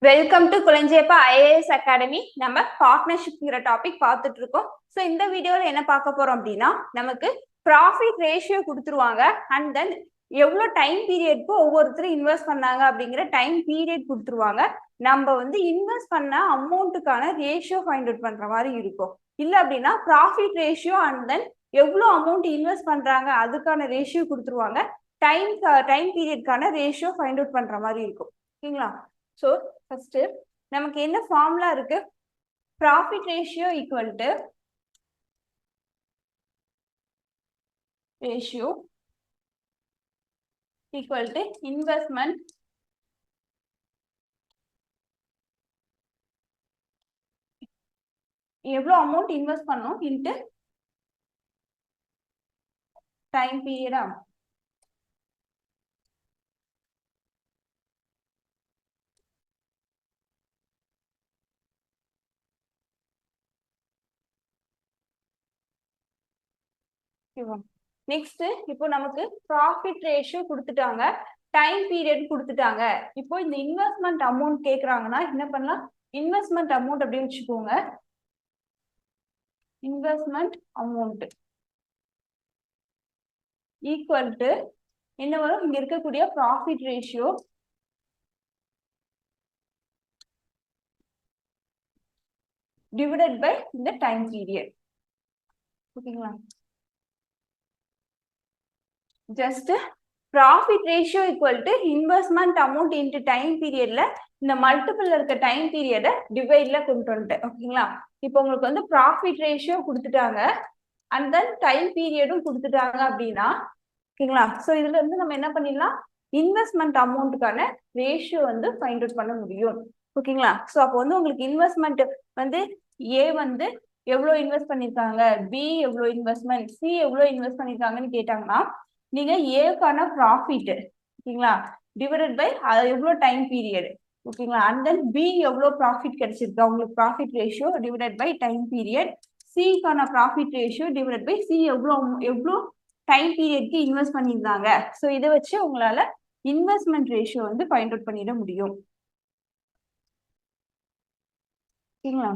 Welcome to Kulanjiappa IAS academy. நம்ம பார்ட்னர்ஷிப்ங்கிற topic பார்த்துட்டு இருக்கோம். ஸோ இந்த வீடியோவில் என்ன பார்க்க போறோம் அப்படின்னா, நமக்கு ப்ராஃபிட் ரேஷியோ கொடுத்துருவாங்க. அண்ட் தென் எவ்வளோ டைம் பீரியட்க்கு ஒவ்வொருத்தரும் இன்வெஸ்ட் பண்ணாங்க அப்படிங்கிற டைம் பீரியட் கொடுத்துருவாங்க. நம்ம வந்து இன்வெஸ்ட் பண்ண அமௌண்ட்டுக்கான ரேஷியோ ஃபைண்ட் அவுட் பண்ற மாதிரி இருக்கும். இல்லை அப்படின்னா ப்ராஃபிட் ரேஷியோ அண்ட் தென் எவ்வளோ அமௌண்ட் இன்வெஸ்ட் பண்றாங்க அதுக்கான ரேஷியோ கொடுத்துருவாங்க. டைம் பீரியட்கான ரேஷியோ ஃபைண்ட் அவுட் பண்ற மாதிரி இருக்கும். ஓகேங்களா? ஸோ ஃபர்ஸ்ட் நமக்கு என்ன ஃபார்முலா இருக்கு? Profit ratio equal to investment எவ்வளவு அமௌண்ட் இன்வெஸ்ட் பண்ணோம் இன்ட்டு டைம் பீரியடா. நெக்ஸ்ட் இப்போ நமக்கு ப்ராஃபிட் ரேஷியோ கொடுத்துட்டாங்க, டைம் பீரியட் கொடுத்துட்டாங்க. இப்போ இந்த இன்வெஸ்ட்மெண்ட் அமௌண்ட் கேக்குறாங்கன்னா என்ன பண்ணலாம்? இன்வெஸ்ட்மெண்ட் அமௌண்ட் அப்படின்னு வச்சுக்கோங்க. இன்வெஸ்ட்மெண்ட் அமௌண்ட் ஈக்குவல் டு என்ன வரும்? இங்க இருக்கக்கூடிய ப்ராஃபிட் ரேஷியோ டிவைடட் பை இந்த டைம் பீரியட். ஓகேங்களா? Just profit ratio equal to investment amount into time பீரியட்ல இந்த மல்டிபிள் இருக்க டைம் பீரியட டிவைட்ல கொண்டு வந்துட்டேன். ஓகேங்களா? இப்போ உங்களுக்கு வந்து ப்ராஃபிட் ரேஷியோ கொடுத்துட்டாங்க அண்ட் தென் டைம் பீரியடும் கொடுத்துட்டாங்க அப்படின்னா, ஓகேங்களா? ஸோ இதுல இருந்து நம்ம என்ன பண்ணிடலாம்? இன்வெஸ்ட்மெண்ட் அமௌண்ட்டுக்கான ரேஷியோ வந்து ஃபைண்ட் அவுட் பண்ண முடியும். ஓகேங்களா? ஸோ அப்போ வந்து உங்களுக்கு இன்வெஸ்ட்மெண்ட் வந்து ஏ வந்து எவ்வளோ இன்வெஸ்ட் பண்ணிருக்காங்க, பி எவ்வளோ இன்வெஸ்ட்மெண்ட், சி எவ்வளோ இன்வெஸ்ட் பண்ணிருக்காங்கன்னு கேட்டாங்கன்னா நீங்க ஏக்கான ப்ராஃபிட், ஓகேங்களா, டிவைடட் பை எவ்வளோ டைம் பீரியட், ஓகேங்களா, அண்ட் தென் பி எவ்வளோ ப்ராஃபிட் கிடைச்சிருக்கு உங்களுக்கு profit ratio divided by time period, சிக்கான profit ratio divided by C எவ்வளோ டைம் பீரியட்க்கு இன்வெஸ்ட் பண்ணியிருந்தாங்க. ஸோ இதை வச்சு உங்களால இன்வெஸ்ட்மெண்ட் ரேஷியோ வந்து ஃபைண்ட் அவுட் பண்ணிட முடியும். ஓகேங்களா?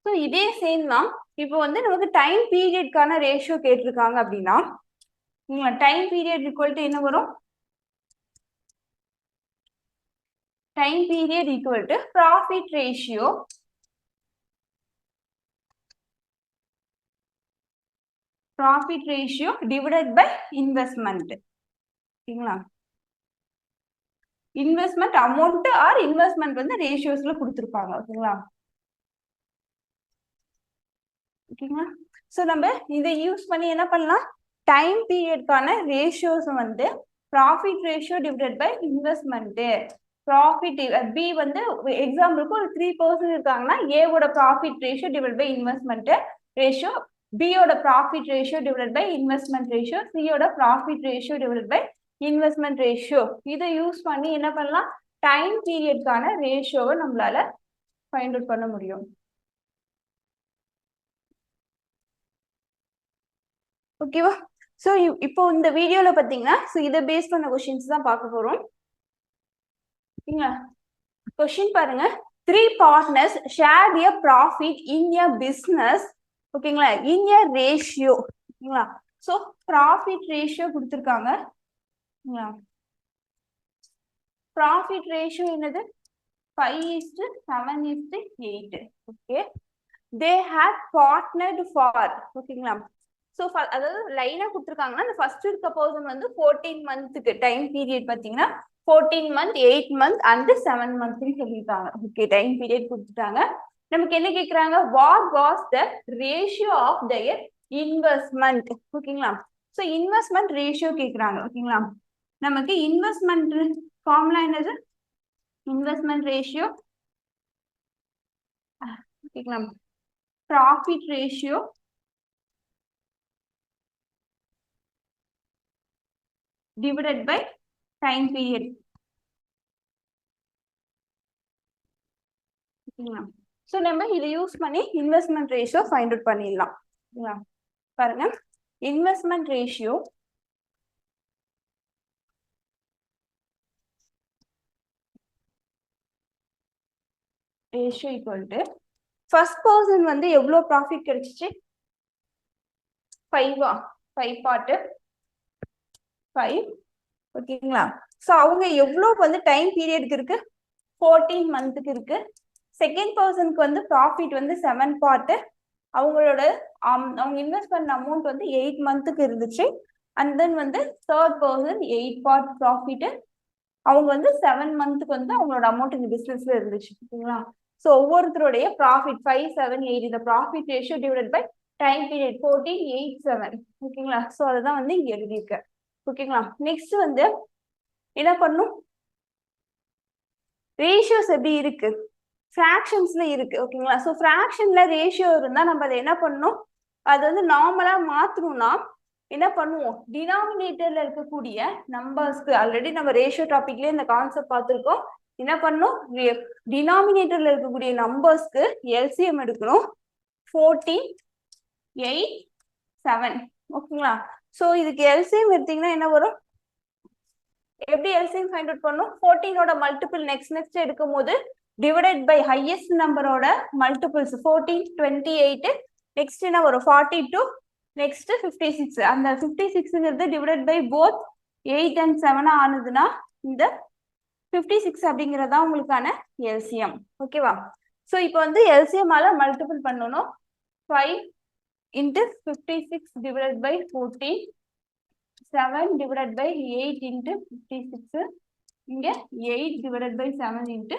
ஸோ இதே சேம் தான். இப்போ வந்து நமக்கு டைம் பீரியட்கான ரேஷியோ கேட்டிருக்காங்க அப்படின்னா டைம் பீரியட் ஈக்குவல் டு என்ன வரும்? Time period equal to profit ratio divided by investment. ஓகேங்களா? இன்வெஸ்ட்மெண்ட் அமௌண்ட் ஆர் இன்வெஸ்ட்மெண்ட் வந்து ரேஷியோஸ்ல கொடுத்துருப்பாங்க. ஓகேங்களா? ஓகேங்களா? ஸோ நம்ம இதை யூஸ் பண்ணி என்ன பண்ணலாம்? டைம் பீரியட்கான ரேஷியோஸ் வந்து profit ratio divided by investment. Profit B வந்து எக்ஸாம்பிளுக்கு ஒரு 3% இருக்காங்கன்னா ஏவோட profit ratio divide by investment ratio, பியோட profit ratio divide by investment ratio, சியோட profit ratio divide by investment ratio. இதை யூஸ் பண்ணி என்ன பண்ணலாம்? டைம் பீரியட்கான ரேஷியோவை நம்மளால ஃபைண்ட் அவுட் பண்ண முடியும். ஓகேவா? ஸோ இப்போ இந்த வீடியோல பாத்தீங்கன்னா இதை பேஸ் பண்ண கொஸ்டின்ஸ் தான் பார்க்க போறோம். ஓகேங்களா? கொஸ்டின் பாருங்க. 3 partners shared a profit in a business. ஓகேங்களா? in a ratio. ஓகேங்களா? ஸோ ப்ராஃபிட் ரேஷியோ கொடுத்துருக்காங்க. ப்ராஃபிட் ரேஷியோ என்னது? 5:7:8. Okay, they had partnered for. ஓகேங்களா? ஸோ அதாவது லைனா கொடுத்துருக்காங்கன்னா இந்த ஃபர்ஸ்ட் இருக்க பர்சன் வந்து 14 மந்த்துக்கு டைம் பீரியட் பார்த்தீங்கன்னா 14 month, 8 month and 7 month சொல்லியிருக்காங்க. ஓகே, டைம் பீரியட் கொடுத்துட்டாங்க. நமக்கு என்ன கேட்குறாங்க? What was the ratio of their investment. ஓகேங்களா? ஸோ இன்வெஸ்ட்மெண்ட் ரேஷியோ கேட்குறாங்க. ஓகேங்களா? நமக்கு இன்வெஸ்ட்மெண்ட் ஃபார்முலா என்னது? இன்வெஸ்ட்மெண்ட் ரேஷியோ, ஓகேங்களா, profit ratio divided by time period. ஓகேங்களா? ஸோ நம்ம இதை யூஸ் பண்ணி இன்வெஸ்ட்மெண்ட் ரேஷியோ ஃபைண்ட் அவுட் பண்ணிடலாம். ஓகேங்களா? பாருங்க, investment ratio ratio equal to first person வந்து எவ்வளோ ப்ராஃபிட் கிடைச்சிச்சு 5 5 பார்ட்டு 5 ஓகேங்களா ஸோ அவங்க எவ்வளோ வந்து டைம் பீரியடுக்கு இருக்கு 14 மந்த்துக்கு இருக்கு செகண்ட் பர்சனுக்கு வந்து ப்ராஃபிட் வந்து 7 பார்ட்டு அவங்களோட அவங்க இன்வெஸ்ட் பண்ண அமௌண்ட் வந்து 8 மந்த்துக்கு இருந்துச்சு அண்ட் தென் வந்து தேர்ட் பர்சன் 8 பார்ட் ப்ராஃபிட் அவங்க வந்து 7 மந்த்துக்கு வந்து அவங்களோட அமௌண்ட் இந்த பிசினஸ்ல இருந்துச்சு ஓகேங்களா ஸோ ஒவ்வொருத்தருடைய ப்ராஃபிட் 5 7 8 இந்த profit ratio divided by time period 14 8 7 ஓகேங்களா ஸோ அதுதான் வந்து இங்க எழுதியிருக்கேன் ஓகேங்களா நெக்ஸ்ட் வந்து என்ன பண்ணும் ரேஷியோஸ் எப்படி இருக்கு ஃப்ராக்ஷன்ஸ்ல இருக்கு ஓகேங்களா ஸோ ஃப்ராக்ஷன்ல ரேஷியோ இருந்தா நம்ம அதை என்ன பண்ணணும் அது வந்து நார்மலா மாத்தணும்னா என்ன பண்ணுவோம் டினாமினேட்டர்ல இருக்கக்கூடிய நம்பர்ஸ்க்கு ஆல்ரெடி நம்ம ரேஷியோ டாபிக்லயே இந்த கான்செப்ட் பார்த்துருக்கோம் என்ன பண்ணும் டினாமினேட்டர்ல இருக்கக்கூடிய நம்பர்ஸ்க்கு எல்சிஎம் எடுக்கணும் 14 8 7 ஓகேங்களா ஸோ இதுக்கு எல்சிஎம் எடுத்தீங்கன்னா என்ன வரும் எப்படி எல்சிஎம் ஃபைண்ட் அவுட் பண்ணும் 14ஓட மல்டிபிள் நெக்ஸ்ட் எடுக்கும் போது டிவைடட் பை ஹையஸ்ட் நம்பரோட மல்டிபிள்ஸ் 14 28 நெக்ஸ்ட் என்ன வரும் 42 நெக்ஸ்ட் 56 அந்த 56ங்கிறது டிவைடட் பை போத் 8 and 7 ஆனதுன்னா இந்த 56 அப்படிங்கிறதா உங்களுக்கான எல்சிஎம் ஓகேவா ஸோ இப்போ வந்து எல்சிஎம்மால மல்டிபிள் பண்ணணும் 5 into 56 divided by 14 7 divided by 8 into 56 இங்க 8 divided by 7 into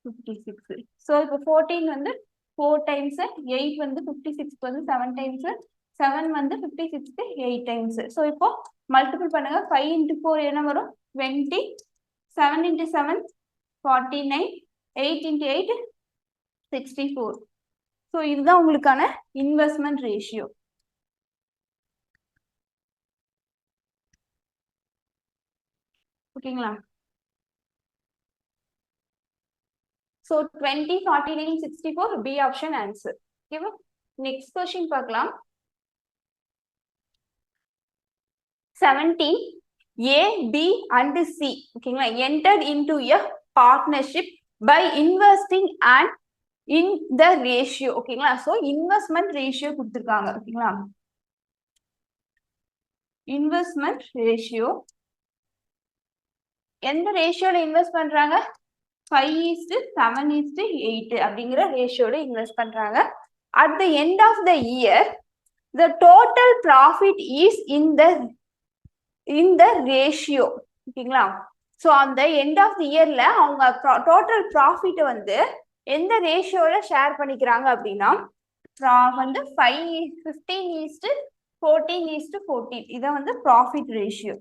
56 so இப்போ 14 வந்து 4 times 8 வந்து 56 வந்து 7 times 7 வந்து 56 8 times so இப்போ மல்டிபிள் பண்ணுங்க 5 into 4 என்ன வரும் 20 7 into 7 49 8 into 8 64 so இதுதான் உங்களுக்கான இன்வெஸ்ட்மெண்ட் ரேஷியோ ஓகேங்களா so 20 49 64 B option answer ஓகேவா next question பார்க்கலாம் 17 A B and C ஓகேங்களா entered into a partnership by investing and in the ratio ஓகேங்களா so investment ratio கொடுத்திருக்காங்க ஓகேங்களா investment ratio எந்த ரேஷியோல இன்வெஸ்ட் பண்றாங்க 5:7:8 அப்படிங்கிற ரேஷியோல இன்வெஸ்ட் பண்றாங்க at the end of the year the total profit is in the ratio ஓகேங்களா so அந்த end of the yearல அவங்க டோட்டல் ப்ராஃபிட் வந்து எந்த ரேஷியோல ஷேர் பண்ணிக்கிறாங்க அப்படின்னா வந்து 15:14:14 இத வந்து ப்ராஃபிட் ரேஷியோ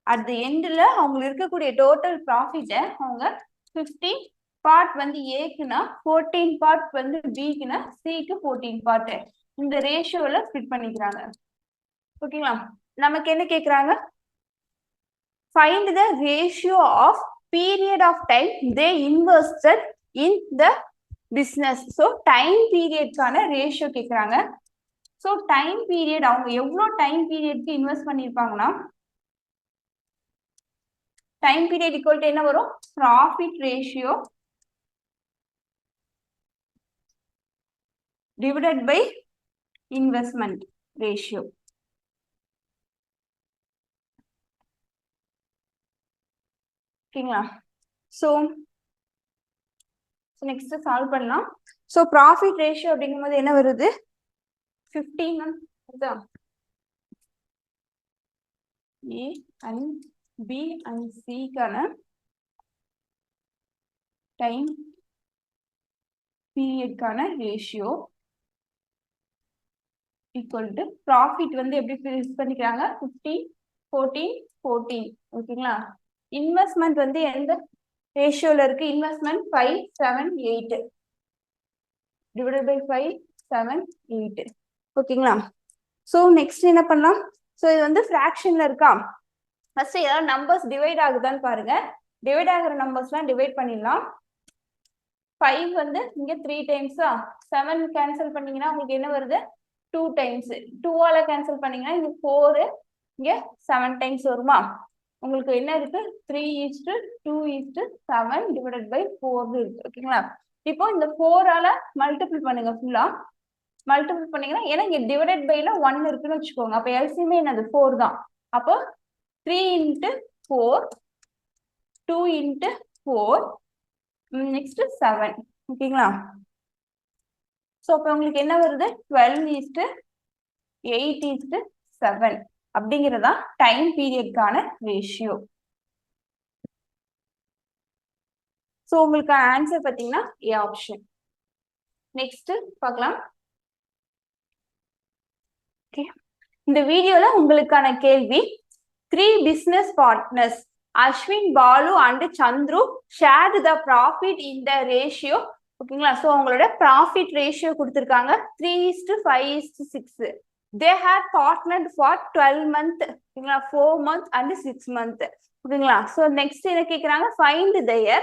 அட் தி எண்ட்ல அவங்க இருக்கக்கூடிய டோட்டல் ப்ராஃபிட்ட அவங்க 15 பார்ட் வந்து ஏக்குனா 14 பார்ட் வந்து பிக்குனா சிக்கு 14 பார்ட் இந்த ரேஷியோல ஸ்ப்ளிட் பண்ணிக்கிறாங்க ஓகேங்களா நமக்கு என்ன கேக்குறாங்க find the ratio of period of time they invested in the business so time period கான ரேஷியோ கேக்குறாங்க so time period அவங்க எவ்வளவு டைம் பீரியட்க்கு இன்வெஸ்ட் பண்ணிருப்பாங்கன்னா time period equal to என்ன வரும் profit ratio divided by investment ratio ஓகேங்களா so next சால்வ் பண்ணலாம் so profit ratio அப்படிங்கும்போது என்ன வருது 15 A and B and C கான டைம் பீரியட் கான ரேஷியோ ஈக்குவல் டு ப்ராஃபிட் வந்து எப்படி பிரிஸ் பண்ணிக்கிறாங்க 15 14 14 ஓகேங்களா இன்வெஸ்ட்மெண்ட் வந்து எந்த ரேஷியோல இருக்கு இன்வெஸ்ட்மெண்ட் 5 7 8 டிவைடட் பை 5 7 8 ஓகேங்களா சோ நெக்ஸ்ட் என்ன பண்ணலாம் சோ இது வந்து ஃபிராக்ஷன்ல இருக்கா ஃபர்ஸ்ட் ஏதாவது நம்பர்ஸ் டிவைட் ஆகுதான்னு பாருங்க டிவைட் ஆகிற நம்பர்ஸ்லாம் டிவைட் பண்ணிடலாம் 5 வந்து இங்க 3 டைம்ஸா 7 கேன்சல் பண்ணீங்கன்னா உங்களுக்கு என்ன வருது 2 டைம்ஸ் 2ஆல கேன்சல் பண்ணீங்கன்னா இங்க 4 இங்க 7 டைம்ஸ் வருமா உங்களுக்கு என்ன இருக்கு 3:2:7 டிவைடட் பை 4 இருக்கு ஓகேங்களா. இப்போ இந்த 4ஆல மல்டிபிள் பண்ணுங்க ஃபுல்லா. மல்டிபிள் பண்ணீங்கன்னா ஏன்னா இங்க டிவைடட் பைல 1 இருக்குன்னு வச்சுக்கோங்க. அப்ப எல்சிஎம் என்னது 4 தான். அப்போ 3 × 4 2 × 4 நெக்ஸ்ட் 7 ஓகேங்களா. ஸோ அப்போ உங்களுக்கு என்ன வருது 12:8:7 அப்படிங்கிறதா டைம் பீரியட்கான ரேஷியோ. ஸோ உங்களுக்கு ஆன்சர் பார்த்தீங்கன்னா ஏ ஆப்ஷன். நெக்ஸ்ட் பார்க்கலாம். இந்த வீடியோல உங்களுக்கான கேள்வி 3 business partners Ashwin, Balu and Chandru shared the profit in the ratio. ஓகேங்களா. ஸோ அவங்களோட ப்ராஃபிட் ரேஷியோ கொடுத்துருக்காங்க 3:5:6. they had partnered for 12 months ஓகேங்களா 4 months and 6 months ஓகேங்களா. ஸோ நெக்ஸ்ட் என்ன கேட்குறாங்க ஃபைண்ட் their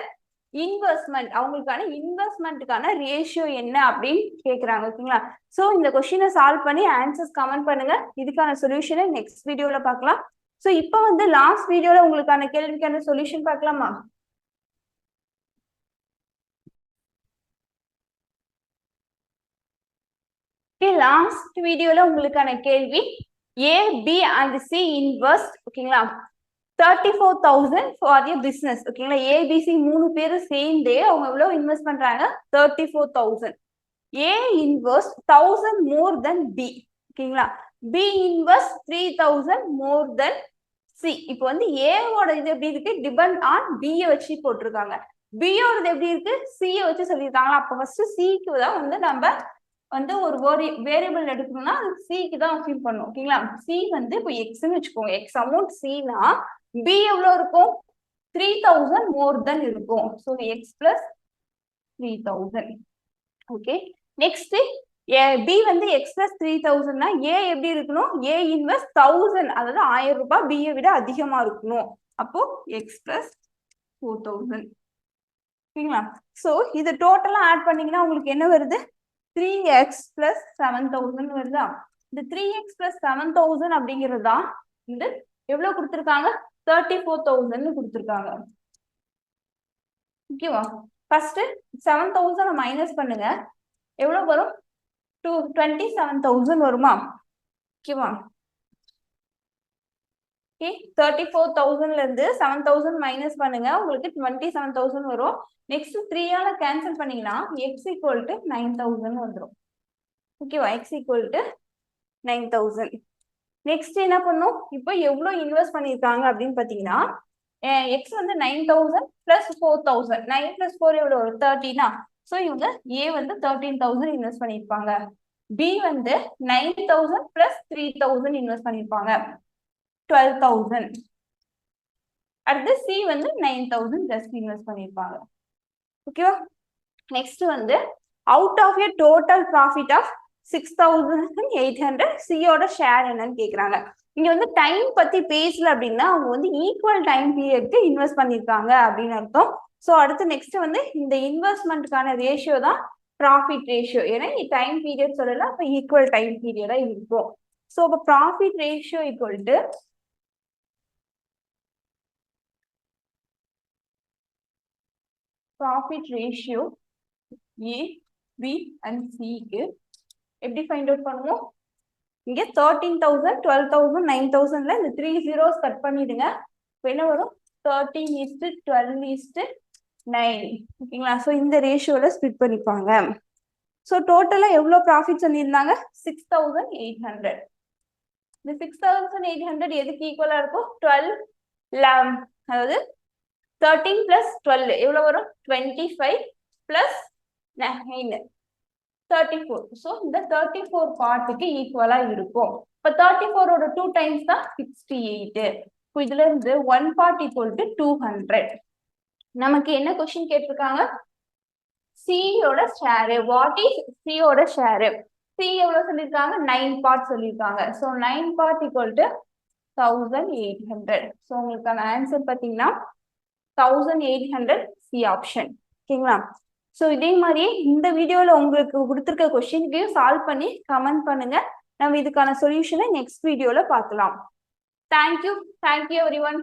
இன்வெஸ்ட்மெண்ட் அவங்களுக்கான இன்வெஸ்ட்மெண்ட்டுக்கான ரேஷியோ என்ன அப்படின்னு கேட்குறாங்க ஓகேங்களா. ஸோ இந்த கொஸ்டினை சால்வ் பண்ணி ஆன்சர்ஸ் கமெண்ட் பண்ணுங்க. இதுக்கான சொல்யூஷனை நெக்ஸ்ட் வீடியோல பார்க்கலாம். ஸோ இப்போ வந்து லாஸ்ட் வீடியோல உங்களுக்கான கேள்விக்கான சொல்யூஷன் பார்க்கலாமா. லாஸ்ட் வீடியோல உங்களுக்கான கேள்வி A, B and C invest ஓகேங்களா 34,000 ஃபார் தி பிசினஸ் ஓகேங்களா. ஏபிசி 3 பேரும் சேர்ந்து அவங்க எவ்வளவு இன்வெஸ்ட் பண்றாங்க 34,000. ஏ இன்வெஸ்ட் 1,000 மோர் தென் பி ஓகேங்களா. பி இன்வெஸ்ட் 3,000 மோர் தென் சி. இப்போ வந்து ஏவோட இது எப்படி இருக்கு டிபெண்ட் ஆன் பியை வச்சு போட்டிருக்காங்க. பியோடது எப்படி இருக்கு சியை வச்சு சொல்லியிருக்காங்களா. அப்போ ஃபர்ஸ்ட் சிக்கு தான் வந்து நம்ம வந்து ஒரு வேரியபிள் எடுக்கணும்னா அது சிக்கு தான் அசீவ் பண்ணும் ஓகேங்களா. சி வந்து இப்போ எக்ஸ்ன்னு வச்சுக்கோங்க. எக்ஸ் அமௌண்ட் சினா பி எவ்வளவு இருக்கும் 3,000 மோர் தென் இருக்கும். So x plus 3,000 okay. Next B வந்து எக்ஸ் பிளஸ் 3,000னா ஏ எப்படி இருக்கணும் ஏ இன்வெஸ்ட் 1,000 அதாவது 1000 ரூபாய் பியை விட அதிகமா இருக்கணும். அப்போ எக்ஸ் பிளஸ் 4,000 ஓகேங்களா. ஸோ இது டோட்டலா ஆட் பண்ணீங்கன்னா உங்களுக்கு என்ன வருது 3x பிளஸ் 7,000 வருதா. இந்த 3x பிளஸ் 7,000 அப்படிங்கிறது தான் இந்த எவ்வளவு கொடுத்துருக்காங்க 34,000 கொடுத்துருக்காங்க ஓகேவா. ஃபர்ஸ்ட் 7,000 மைனஸ் பண்ணுங்க எவ்வளவு வரும் 27,000 வருமா ஓகேவா. ஓகே 34,000ல இருந்து 7,000 மைனஸ் பண்ணுங்க உங்களுக்கு 27,000 வரும். நெக்ஸ்ட் 3ஆல கேன்சல் பண்ணீங்கன்னா x ஈக்குவல் டு 9,000 வந்துடும் ஓகேவா. x equal to 9,000. நெக்ஸ்ட் என்ன பண்ணும் இப்போ எவ்வளவு இன்வெஸ்ட் பண்ணிருக்காங்க அப்படின்னு பாத்தீங்கன்னா எக்ஸ் வந்து 9,000 பிளஸ் 4,000 9 பிளஸ் 4 எவ்வளவு ஒரு 13. ஸோ இவங்க ஏ வந்து 13,000 இன்வெஸ்ட் பண்ணிருப்பாங்க. பி வந்து 9,000 பிளஸ் 3,000 இன்வெஸ்ட் பண்ணிருப்பாங்க 12,000. அடுத்து சி வந்து 9,000 ஜஸ்ட் இன்வெஸ்ட் பண்ணிருப்பாங்க ஓகேவா. நெக்ஸ்ட் வந்து out of a total profit of 6,800 சியோட ஷேர் என்னன்னு கேக்குறாங்க. இங்க வந்து டைம் பத்தி பேசல அப்படின்னா அவங்க வந்து ஈக்குவல் டைம் பீரியட்க்கு இன்வெஸ்ட் பண்ணிருக்காங்க அப்படின்னு அர்த்தம். ஸோ அடுத்து நெக்ஸ்ட் வந்து இந்த இன்வெஸ்ட்மெண்ட்டுக்கான ரேஷியோ தான் ப்ராஃபிட் ரேஷியோ. ஏன்னா டைம் பீரியட் சொல்லல அப்ப ஈக்குவல் டைம் பீரியடா இருக்கும். ஸோ அப்போ profit ratio equal to profit ratio A B and சிக்கு எப்படி ஃபைண்ட் அவுட் பண்ணுவோம். இங்க 13,000 12,000 9,000ல இந்த 3 zeros கட் பண்ணிடுங்க. இப்போ என்ன வரும் 13:12:9 ஓகேங்களா. ஸோ இந்த ரேஷியோல ஸ்பிட் பண்ணிப்பாங்க. ஸோ டோட்டலா எவ்வளவு ப்ராஃபிட் சொல்லியிருந்தாங்க 6,800. இந்த 6,800 எதுக்கு ஈக்குவலா இருக்கும் 12 அதாவது 13 பிளஸ் 12 எவ்வளவு வரும் 25 பிளஸ் 9 34. ஸோ இந்த 34 பார்ட்டுக்கு ஈக்குவலா இருக்கும். இப்போ 34ஓட 2 டைம்ஸ் தான் 68. இப்போ இதுல இருந்து 1 பார்ட் ஈக்குவல் டு 200. நமக்கு என்ன கொஸ்டின் கேட்டிருக்காங்க சியோட ஷேரு. வாட் இஸ் சியோட ஷேரு. சி எவ்வளவு சொல்லியிருக்காங்க 9 பார்ட் சொல்லியிருக்காங்க. ஸோ 9 பார்ட் ஈக்குவல் டு 1,800. ஸோ உங்களுக்கான ஆன்சர் பார்த்தீங்கன்னா 1,800 சி ஆப்ஷன் ஓகேங்களா. ஸோ இதே மாதிரியே இந்த வீடியோவில் உங்களுக்கு கொடுத்துருக்க கொஸ்டின்கையும் சால்வ் பண்ணி கமெண்ட் பண்ணுங்க. நம்ம இதுக்கான சொல்யூஷனை நெக்ஸ்ட் வீடியோவில் பார்க்கலாம். Thank you every one.